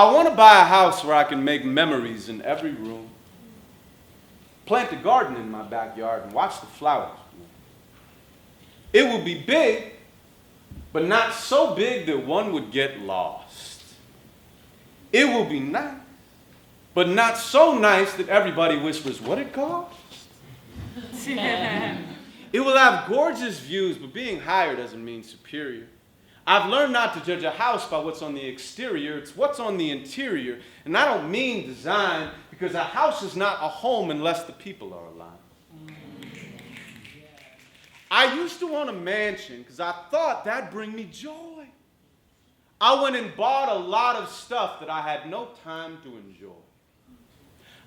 I want to buy a house where I can make memories in every room. Plant a garden in my backyard and watch the flowers bloom. It will be big, but not so big that one would get lost. It will be nice, but not so nice that everybody whispers, what it cost? It will have gorgeous views, but being higher doesn't mean superior. I've learned not to judge a house by what's on the exterior, it's what's on the interior. And I don't mean design, because a house is not a home unless the people are alive. I used to want a mansion because I thought that'd bring me joy. I went and bought a lot of stuff that I had no time to enjoy.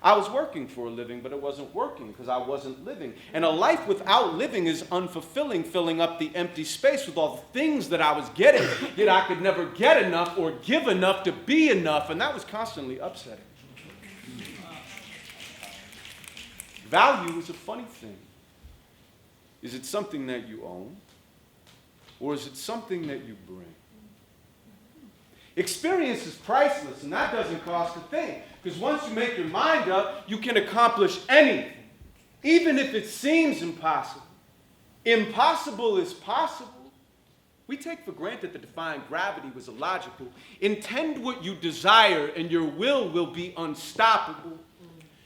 I was working for a living, but it wasn't working because I wasn't living. And a life without living is unfulfilling, filling up the empty space with all the things that I was getting, yet I could never get enough or give enough to be enough, and that was constantly upsetting. Value is a funny thing. Is it something that you own, or is it something that you bring? Experience is priceless, and that doesn't cost a thing. Because once you make your mind up, you can accomplish anything, even if it seems impossible. Impossible is possible. We take for granted that defying gravity was illogical. Intend what you desire, and your will be unstoppable.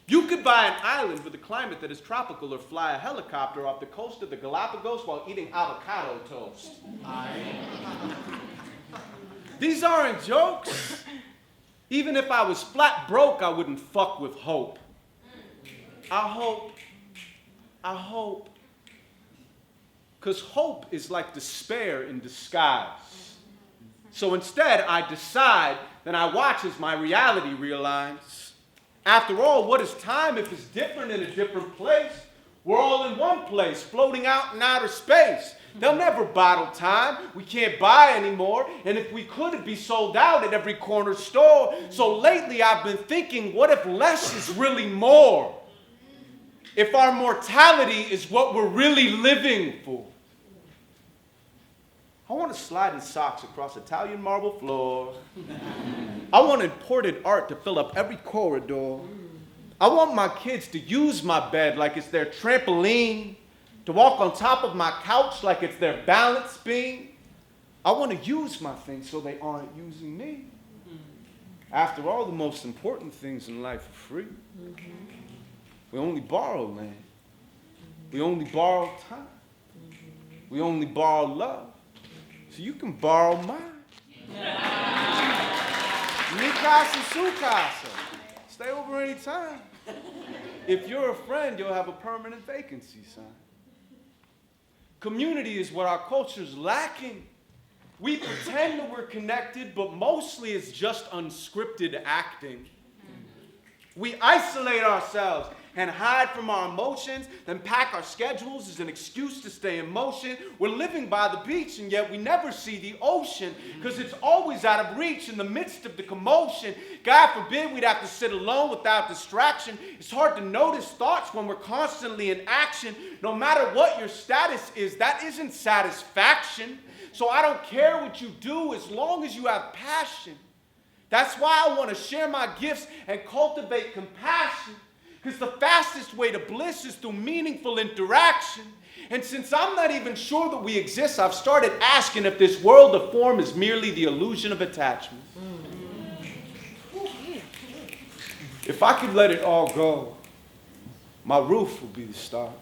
You could buy an island with a climate that is tropical or fly a helicopter off the coast of the Galapagos while eating avocado toast. These aren't jokes. Even if I was flat broke, I wouldn't fuck with hope. I hope. Because hope is like despair in disguise. So instead, I decide, then I watch as my reality realigns. After all, what is time if it's different in a different place? We're all in one place, floating out in outer space. They'll never bottle time. We can't buy anymore. And if we could, it'd be sold out at every corner store. So lately I've been thinking, what if less is really more? If our mortality is what we're really living for? I want to slide in socks across Italian marble floors. I want imported art to fill up every corridor. I want my kids to use my bed like it's their trampoline, to walk on top of my couch like it's their balance beam. I want to use my things so they aren't using me. After all, the most important things in life are free. We only borrow land. We only borrow time. We only borrow love. So you can borrow mine. Mi casa, su casa. Stay over any time. If you're a friend, you'll have a permanent vacancy sign. Community is what our culture's lacking. We pretend that we're connected, but mostly it's just unscripted acting. We isolate ourselves and hide from our emotions, then pack our schedules as an excuse to stay in motion. We're living by the beach, and yet we never see the ocean, because it's always out of reach in the midst of the commotion. God forbid we'd have to sit alone without distraction. It's hard to notice thoughts when we're constantly in action. No matter what your status is, that isn't satisfaction. So I don't care what you do as long as you have passion. That's why I want to share my gifts and cultivate compassion. Because the fastest way to bliss is through meaningful interaction. And since I'm not even sure that we exist, I've started asking if this world of form is merely the illusion of attachment. If I could let it all go, my roof would be the stars.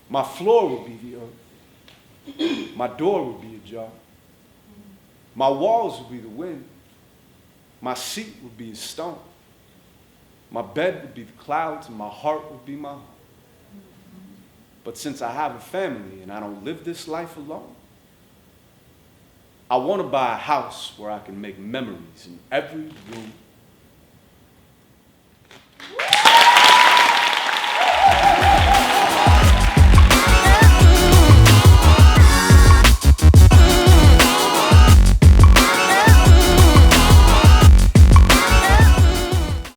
My floor would be the earth. My door would be ajar. My walls would be the wind. My seat would be a stone. My bed would be the clouds, and my heart would be my home. But since I have a family and I don't live this life alone, I want to buy a house where I can make memories in every room